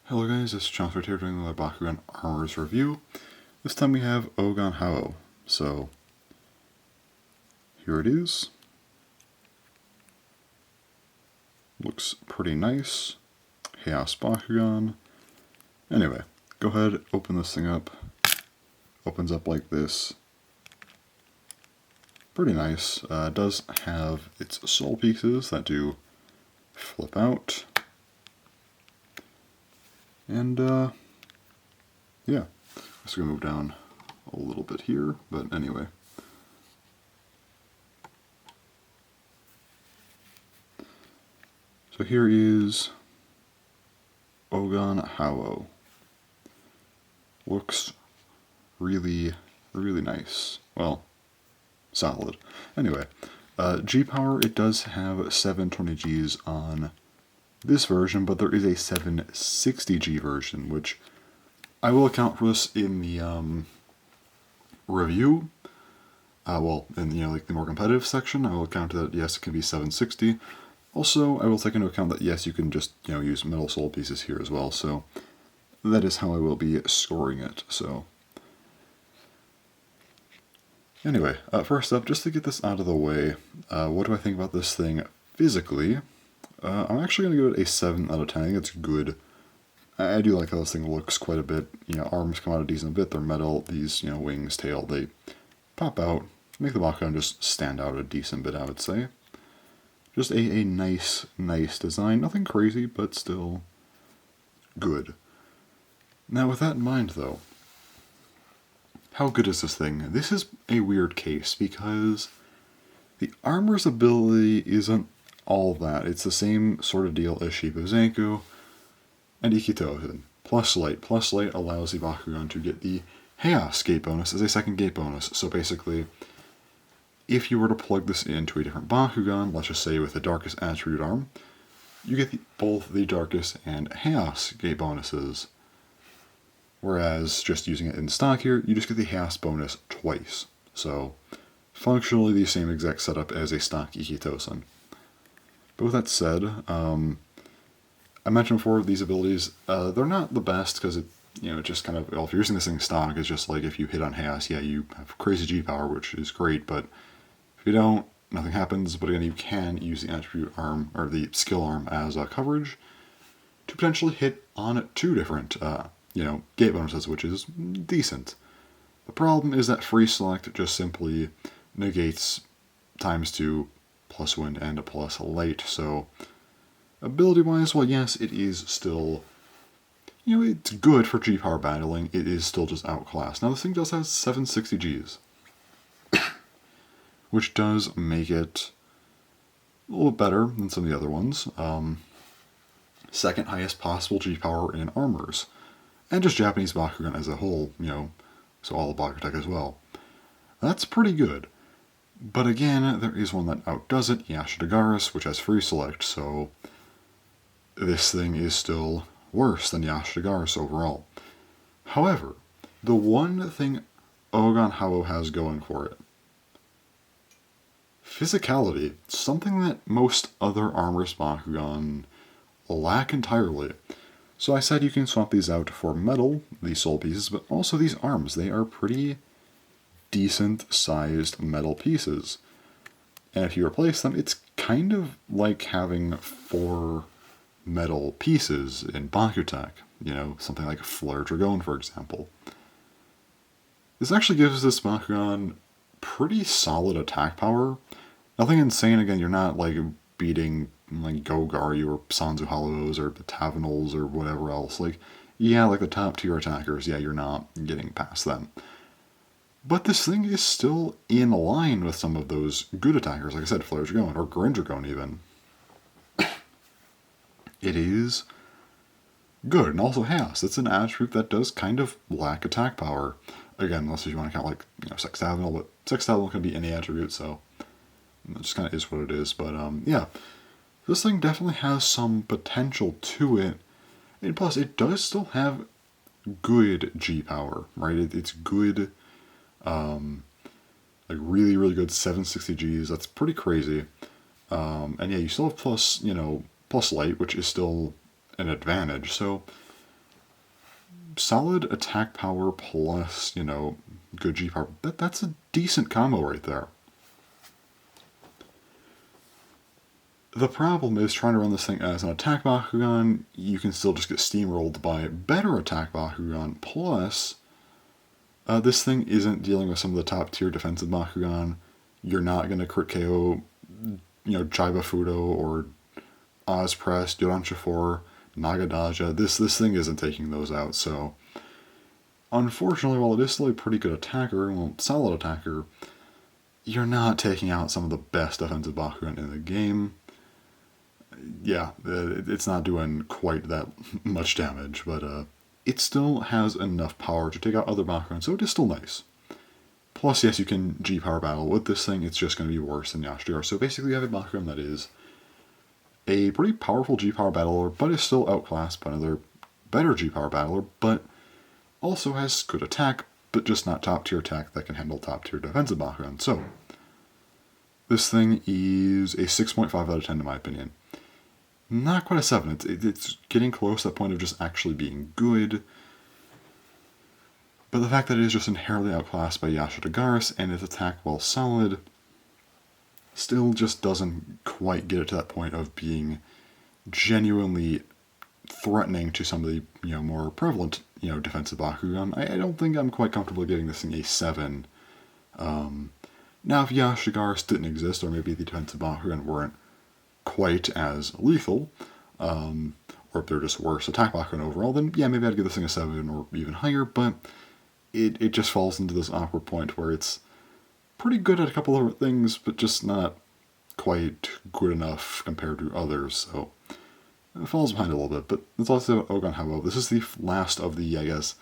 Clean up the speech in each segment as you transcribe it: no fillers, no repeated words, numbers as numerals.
Hello guys, it's Chancellor here doing the Bakugan Armors review. This time we have Ogon Houoh. So, here it is. Looks pretty nice. Chaos Bakugan. Anyway, go ahead, open this thing up. Opens up like this. Pretty nice. It does have its soul pieces that do flip out. And, yeah. Just gonna move down a little bit here, but anyway. So here is Ogon Houoh. Looks really nice. Well, solid. Anyway, G power, it does have 720 Gs on this version, but there is a 760 G version, which I will account for this in the review. Well, in like the more competitive section, I will account that yes, it can be 760. Also, I will take into account that yes, you can just use metal soul pieces here as well. So that is how I will be scoring it. So anyway, first up, just to get this out of the way, what do I think about this thing physically? I'm actually going to give it a 7 out of 10. I think it's good. I do like how this thing looks quite a bit. Arms come out a decent bit. They're metal. These, wings, tail, they pop out. Make the Bakugan just stand out a decent bit, I would say. Just a nice design. Nothing crazy, but still good. Now, with that in mind, though, how good is this thing? This is a weird case, because the Armor's ability isn't all that. It's the same sort of deal as Shibuzenku and Ikitosen. Plus Light. Plus Light allows the Bakugan to get the Chaos gate bonus as a second gate bonus. So basically, if you were to plug this into a different Bakugan, let's just say with the Darkest Attribute Arm, you get both the Darkest and Chaos gate bonuses. Whereas just using it in stock here, you just get the Chaos bonus twice. So functionally the same exact setup as a stock Ikitosen. But with that said, I mentioned before, these abilities, they're not the best because it just kind of, well, if you're using this thing stock, it's just like if you hit on Chaos, yeah, you have crazy G power, which is great, but if you don't, nothing happens. But again, you can use the attribute arm, or the skill arm as coverage to potentially hit on 2 different, gate bonuses, which is decent. The problem is that free select just simply negates ×2 plus wind and a plus light, so ability-wise, well, yes, it is still, it's good for G-power battling. It is still just outclassed. Now, this thing does have 760 Gs, which does make it a little better than some of the other ones. Second highest possible G-power in Armors, and just Japanese Bakugan as a whole, so all the BakuTech as well. That's pretty good. But again, there is one that outdoes it, Yashidagaris, which has free select, so this thing is still worse than Yashidagaris overall. However, the one thing Ogon Houoh has going for it, physicality, something that most other Armors Bakugan lack entirely. So I said you can swap these out for metal, these soul pieces, but also these arms. They are pretty decent sized metal pieces. And if you replace them, it's kind of like having 4 metal pieces in BakuTech. Something like a Flare Dragon, for example. This actually gives this Bakugan pretty solid attack power. Nothing insane. Again, you're not like beating like Gogaryu or Sanzu Hollows or the Tavanals or whatever else. Like the top tier attackers, you're not getting past them. But this thing is still in line with some of those good attackers, like I said, Flare Dragon, or Grin Dragon even. It is good, and also Chaos. It's an attribute that does kind of lack attack power. Again, unless you want to count like, Sextavinal, but Sextavinal can be any attribute, so it just kind of is what it is. But yeah, this thing definitely has some potential to it. And plus, it does still have good G power, right? It's good. Like really good 760 Gs. That's pretty crazy. And yeah, you still have plus light, which is still an advantage. So solid attack power plus, good G power. That's a decent combo right there. The problem is trying to run this thing as an attack Bakugan, you can still just get steamrolled by better attack Bakugan, plus this thing isn't dealing with some of the top tier defensive Bakugan. You're not going to crit KO, Jaiba Fudo or Ozpress, Yoran 4, Nagadaja. This thing isn't taking those out, so unfortunately, while it is still a pretty good attacker, solid attacker, you're not taking out some of the best defensive Bakugan in the game. Yeah, it's not doing quite that much damage, but it still has enough power to take out other Bakugan, so it is still nice. Plus, yes, you can G-Power battle with this thing, it's just going to be worse than Yashigar. So basically you have a Bakugan that is a pretty powerful G-Power battler, but is still outclassed by another better G-Power battler, but also has good attack, but just not top-tier attack that can handle top-tier defensive Bakugan. So, this thing is a 6.5 out of 10 in my opinion. Not quite a 7, it's getting close to that point of just actually being good, but the fact that it is just inherently outclassed by Yashitagaris and its attack, while solid, still just doesn't quite get it to that point of being genuinely threatening to some of the more prevalent defensive Bakugan. I don't think I'm quite comfortable giving this thing a 7. Now, if Yashigaris didn't exist, or maybe the defensive Bakugan weren't quite as lethal, or if they're just worse attack Bakugan overall, then yeah, maybe I'd give this thing a 7 or even higher, but it just falls into this awkward point where it's pretty good at a couple of things, but just not quite good enough compared to others, so it falls behind a little bit. But let's also Ogon Houoh. This is the last of the, I guess,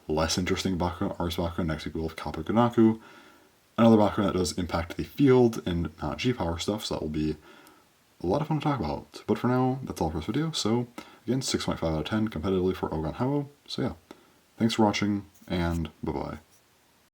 less interesting Bakugan Armors Bakugan. Next week we'll have Kappa another Bakugan that does impact the field and not G-Power stuff, so that will be a lot of fun to talk about. But for now, that's all for this video. So again, 6.5 out of 10 competitively for Ogon Houoh. So yeah, thanks for watching, and bye-bye.